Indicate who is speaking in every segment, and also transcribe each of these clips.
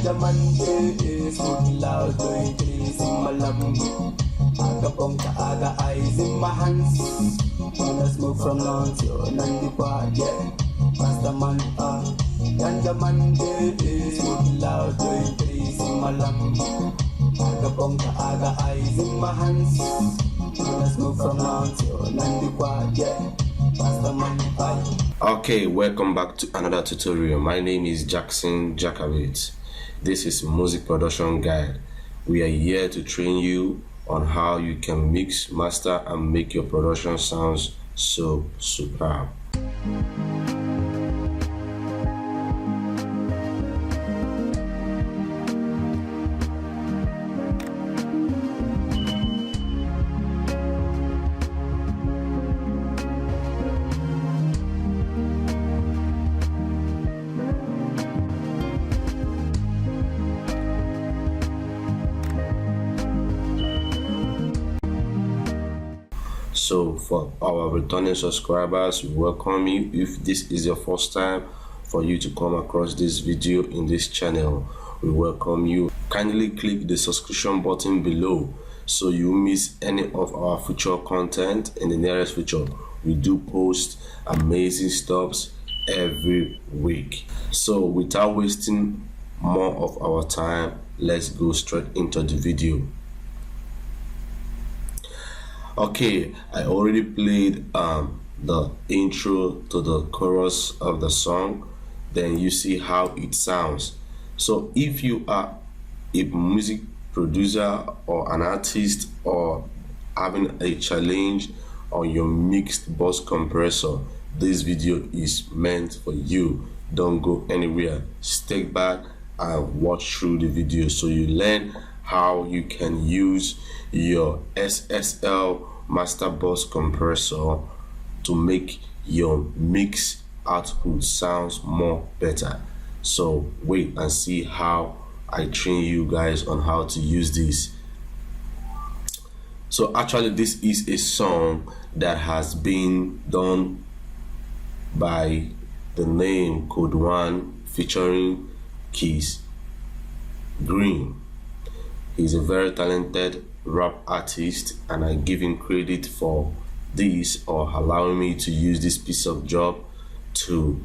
Speaker 1: Ganja man is good loud, increase in my lung. Aga bonka, aga eyes in my hands. Wanna smoke from lungs, you're Nandi Quad, yeah. Master man, Ganja man is good loud, increase in my lung. Aga bonka, aga eyes in my hands. Wanna smoke from lungs, you're Nandi Quad, yeah.
Speaker 2: Okay, welcome back to another tutorial. My name is Jakabit. This is Music Production Guide. We are here to train you on how you can mix, master, and make your production sounds so superb. So for our returning subscribers, we welcome you. If this is your first time for you to come across this video in this channel, we welcome you. Kindly click the subscription button below so you miss any of our future content in the nearest future. We do post amazing stuffs every week. So without wasting more of our time, let's go straight into the video. Okay, I already played the intro to the chorus of the song. Then you see how it sounds. So if you are a music producer or an artist or having a challenge on your mixed bus compressor, this video is meant for you. Don't go anywhere. Stick back and watch through the video so you learn how you can use your SSL master bus compressor to make your mix output sounds more better. So wait and see how I train you guys on how to use this. So actually this is a song that has been done by the name Code 1 featuring Keys Green. He's a very talented rap artist, and I give him credit for this, or allowing me to use this piece of job to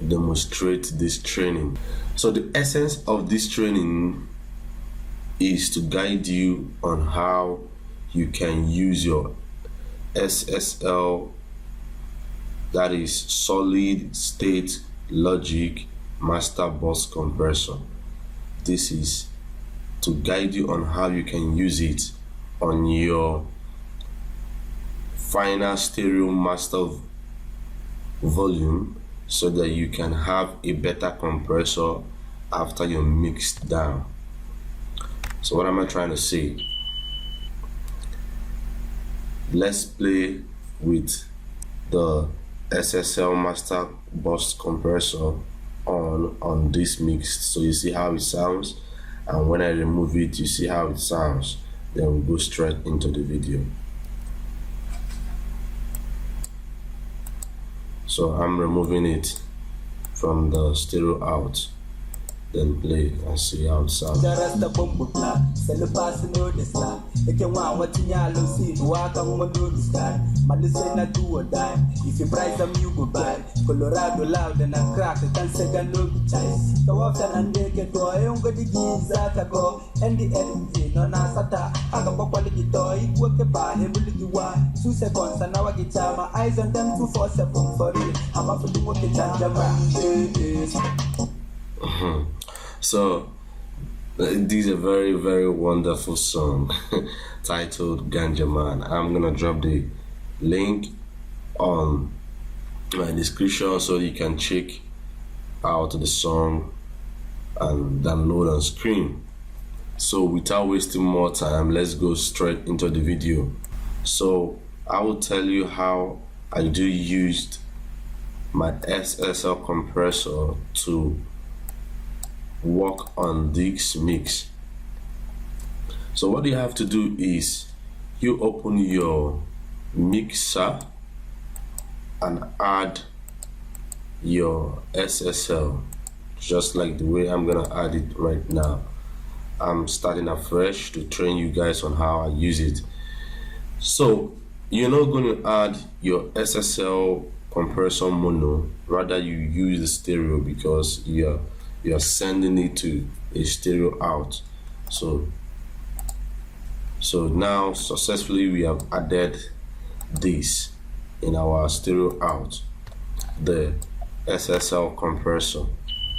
Speaker 2: demonstrate this training. So the essence of this training is to guide you on how you can use your SSL, that is solid state logic master bus compressor. This is to guide you on how you can use it on your final stereo master volume so that you can have a better compressor after you're mixed down. So what am I trying to say? Let's play with the SSL master bus compressor on this mix so you see how it sounds. And when I remove it, you see how it sounds. Then we go straight into the video. So I'm removing it from the stereo out. Then play and see how it sounds.
Speaker 1: If you price them, you go buy. Colorado loud and a crack, it can second no choice. So often and they get to a young goody that go and the end on Asata. I got quality toy, work a bar, every you want. 2 seconds and now I get my eyes on them 247 for real. I'm up to work it and
Speaker 2: So this is a very, very wonderful song titled Ganja Man. I'm gonna drop the link on my description so you can check out the song and download and stream. So without wasting more time, let's go straight into the video. So I will tell you how I do use my SSL compressor to work on this mix. So what you have to do is you open your mixer and add your SSL just like the way I'm gonna add it right now. I'm starting afresh to train you guys on how I use it. So you're not going to add your SSL compressor mono, rather you use the stereo because you're sending it to a stereo out. So now successfully we have added this in our stereo out, the SSL compressor,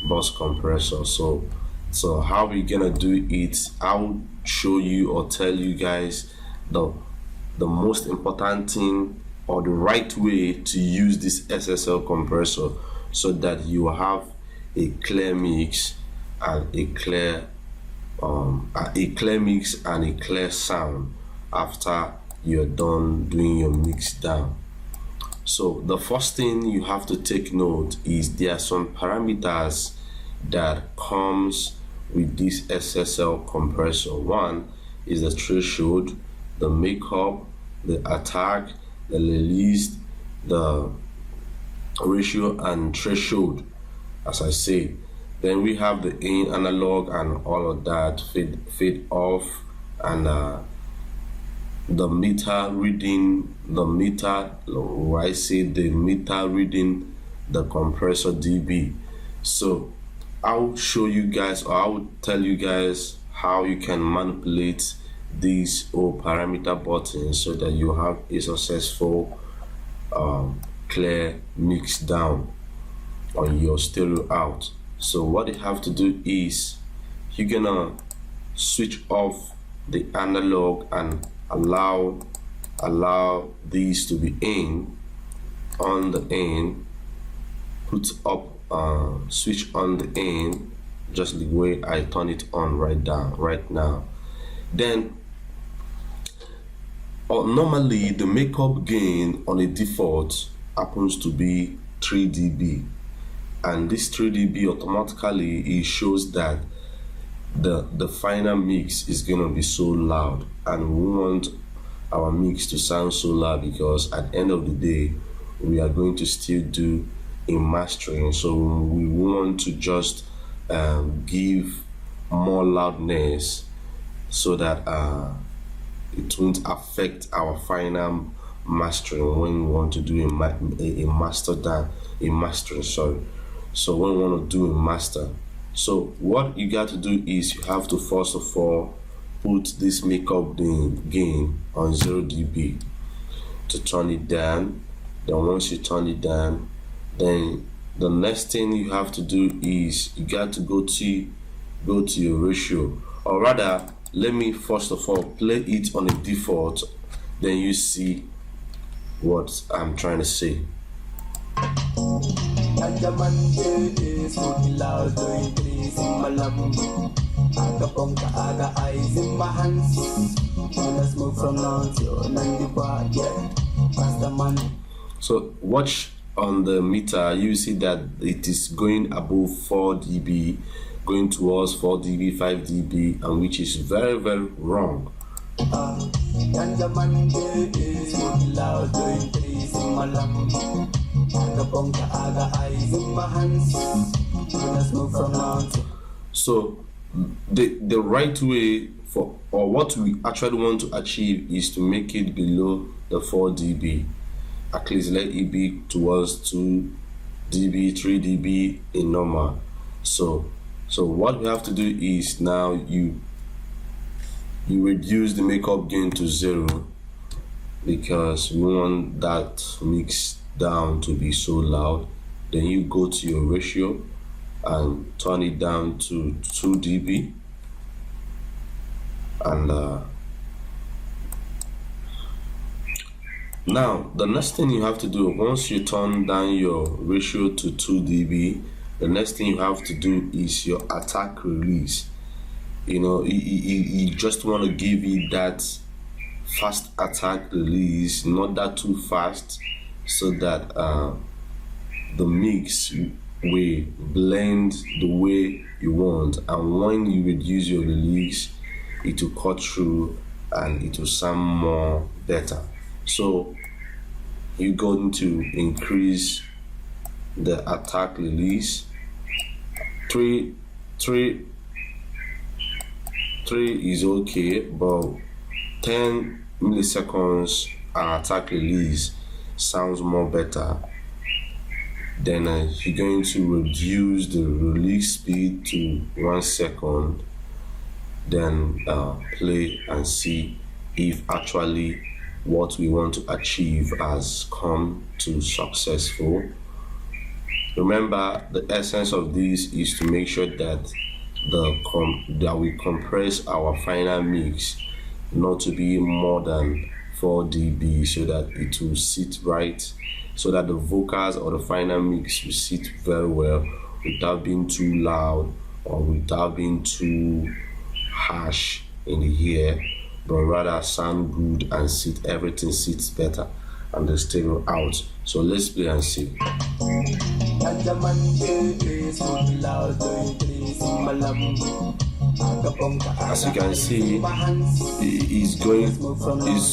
Speaker 2: bus compressor. So how we gonna do it, I'll show you or tell you guys the most important thing or the right way to use this SSL compressor so that you have a clear mix and a clear mix and a clear sound after you're done doing your mix down. So the first thing you have to take note is there are some parameters that comes with this SSL compressor. One is the threshold, the makeup, the attack, the release, the ratio and threshold, as I say. Then we have the in analog and all of that, fade off, and the meter reading, the meter reading the compressor dB. So I'll show you guys, or I'll tell you guys how you can manipulate these all parameter buttons so that you have a successful clear mix down on your stereo out. So what you have to do is you're gonna switch off the analog and allow these to be on the in, put up switch on the in just the way I turn it on right now. Then normally the makeup gain on a default happens to be 3 dB, and this 3 dB automatically it shows that the final mix is gonna be so loud, and we want our mix to sound so loud because at the end of the day we are going to still do a mastering, so we want to just give more loudness so that it won't affect our final mastering when we want to do a mastering. So when we want to do a master, so what you got to do is you have to first of all put this makeup gain on 0 dB to turn it down. Then once you turn it down, then the next thing you have to do is you got to go to your ratio, or rather let me first of all play it on a default, then you see what I'm trying to say. So watch on the meter, you see that it is going above 4 dB, going towards 4 dB, 5 dB, and which is very, very wrong. So the right way for, or what we actually want to achieve, is to make it below the 4 dB. At least let it be towards 2 dB, 3 dB in normal. So what we have to do is now you reduce the makeup gain to 0 because we want that mix down to be so loud. Then you go to your ratio and turn it down to 2 dB, and now the next thing you have to do, once you turn down your ratio to 2 dB, the next thing you have to do is your attack release. You know, you just want to give it that fast attack release, not that too fast, so that the mix will blend the way you want, and when you reduce your release, it will cut through and it will sound more better. So you're going to increase the attack release three, three, three is okay, but 10 milliseconds attack release sounds more better. Then you're going to reduce the release speed to 1 second. Then play and see if actually what we want to achieve has come to successful. Remember, the essence of this is to make sure that that we compress our final mix not to be more than 4 dB, so that it will sit right, so that the vocals or the final mix will sit very well without being too loud or without being too harsh in the ear, but rather sound good and everything sits better and the stereo out. So let's play and see. As you can see, it's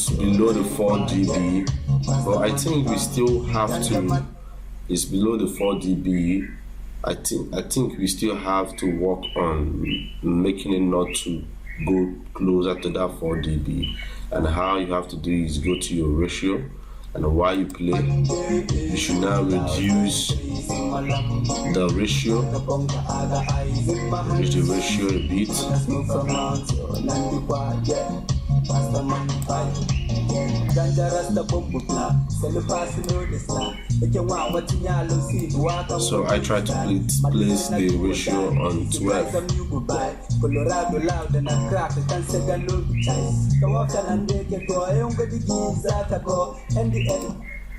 Speaker 2: below the 4 dB, but I think we still have to. It's below the 4 dB. I think we still have to work on making it not to go closer to that 4 dB. And how you have to do is go to your ratio, and while you play, you should now reduce the ratio, reduce the ratio a bit. So I try to place the ratio on 12.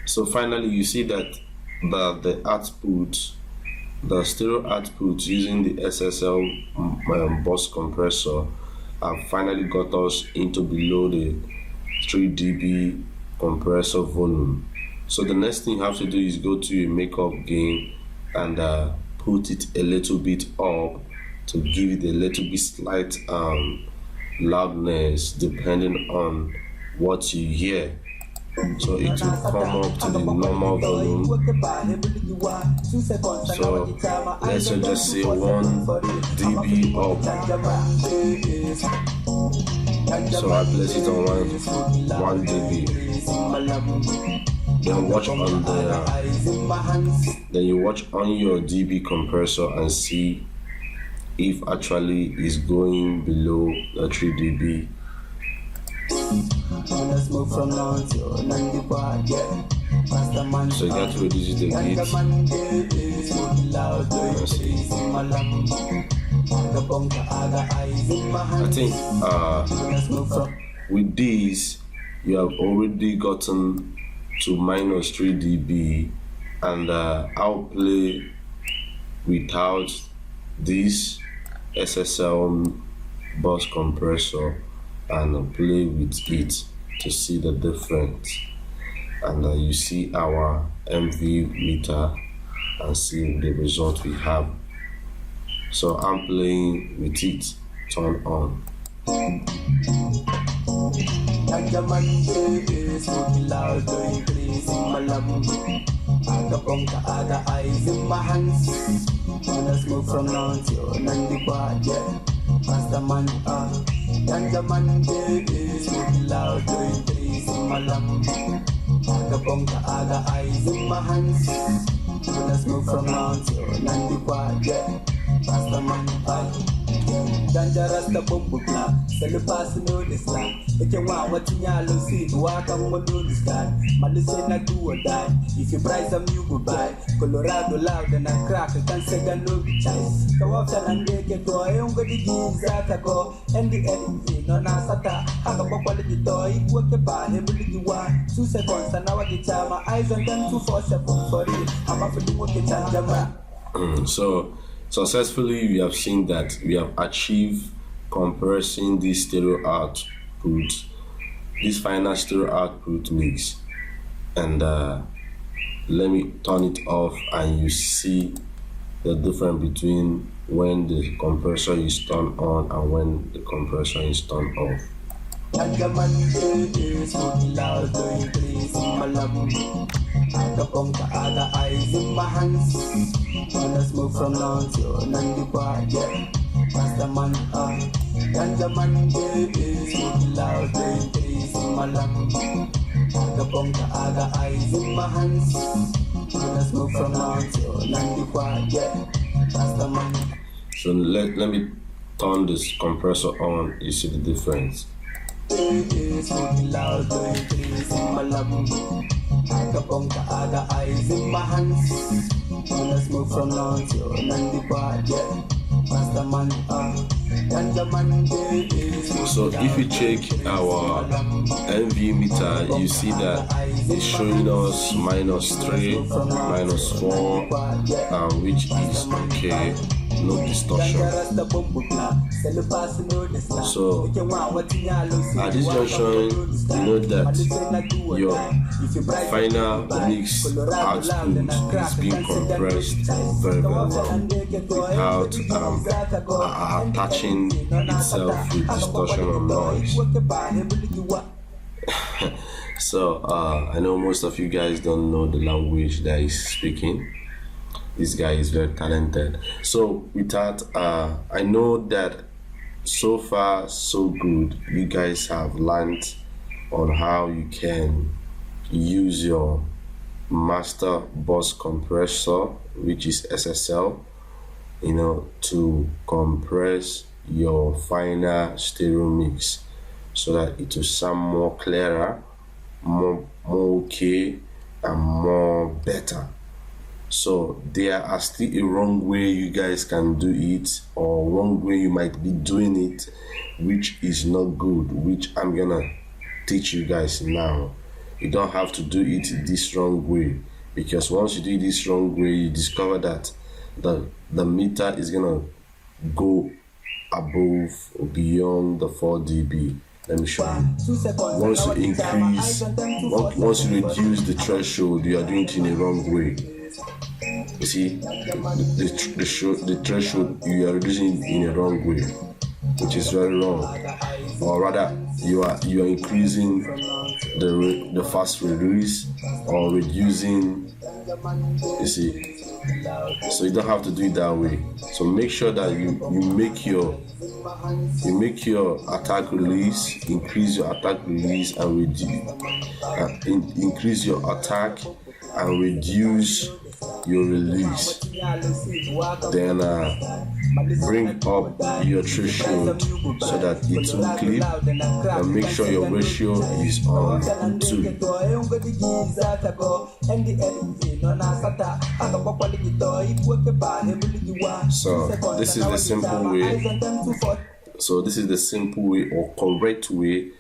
Speaker 2: So finally you see that the output, the stereo output using the SSL bus compressor finally got us into below the 3 dB compressor volume. So the next thing you have to do is go to your makeup gain and put it a little bit up to give it a little bit slight loudness depending on what you hear. So it will come up to the normal volume. So let's just say 1 dB up. So I place it on 1 dB. Then you watch on your dB compressor and see if actually is going below the 3 dB. So you got to reduce it a bit. I think with this you have already gotten to minus 3 dB, and I'll play without this SSL bus compressor and play with it to see the difference. And you see our MV meter and see the result we have. So I'm playing with it, turn on.
Speaker 1: Smoke from now till Nandipad, yeah. Master man, ganja man, baby, smoking loud, doing trees in my lap. Aga bonga, aga eyes in my hands. When I smoke from now till Nandipad, yeah. Master man, ganja rasta bombu clap. Sell the pass no this land. If you want what you see, walk and what do this guy. Madison, I do or die. If you price them, you go buy. Colorado loud and I crack. I can't say no be choice. So often and they get go. I don't go to give that go. And the end, no nasata. I got a quality toy. Work the bar, every you want. 2 seconds and now I get time. My eyes on them 247 for it. I'm up for the work it.
Speaker 2: So successfully we have seen that we have achieved compressing this stereo output, this final stereo output mix, and let me turn it off and you see the difference between when the compressor is turned on and when the compressor is turned off.
Speaker 1: Aga pong kaaga, eyes in my hands. Wanna smoke from now till Nandi bar, yeah. Rasta man, ganja man, baby. Smoke loud, playing trees in my lap. Aga pong kaaga, eyes in my hands. Wanna smoke from now till Nandi bar, yeah. Rasta man.
Speaker 2: So let me turn this compressor on. You see the difference.
Speaker 1: Smoking loud, blowing trees in my lap. Aga pong kaaga, eyes in my hands. Wanna smoke from now till Nandi bar, yeah. Rasta man, ganja man, baby.
Speaker 2: So if you check our MV meter, you see that it's showing us -3, -4, which is okay, no distortion. So at this junction, you know that your final mix output is being compressed very well without attaching itself with distortion or noise. So I know most of you guys don't know the language that he's speaking. This guy is very talented. So with that, I know that so far so good. You guys have learned on how you can use your master bus compressor, which is SSL, to compress your final stereo mix so that it will sound more clearer, more okay, and more better. So there are still a wrong way you guys can do it, or wrong way you might be doing it, which is not good, which I'm gonna teach you guys now. You don't have to do it this wrong way, because once you do it this wrong way, you discover that the meter is gonna go above or beyond the 4 dB. Let me show you. Once you reduce the threshold, you are doing it in the wrong way. You see, the threshold, you are reducing in a wrong way, which is very wrong. Or rather, you are increasing the fast release or reducing. You see, so you don't have to do it that way. So make sure that you make your attack release, increase your attack release, and increase your attack and reduce your release. Then bring up your threshold so that it will clip, and make sure your ratio is on 2. So this is the simple way. So this is the simple way or correct way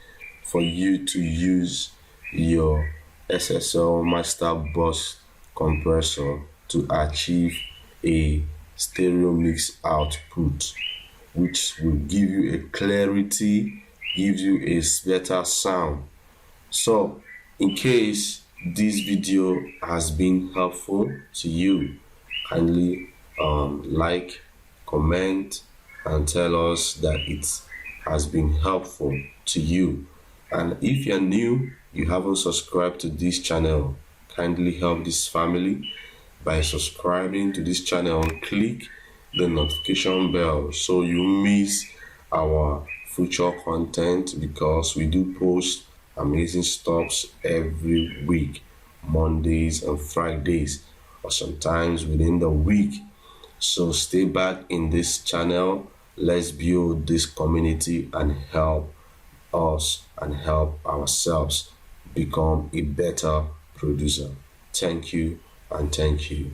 Speaker 2: for you to use your SSL master bus compressor to achieve a stereo mix output, which will give you a clarity, gives you a better sound. So in case this video has been helpful to you, kindly like, comment, and tell us that it has been helpful to you. And if you're new, you haven't subscribed to this channel, kindly help this family by subscribing to this channel. Click the notification bell so you miss our future content, because we do post amazing stuffs every week, Mondays and Fridays, or sometimes within the week. So stay back in this channel. Let's build this community and help us and help ourselves become a better producer. Thank you and thank you.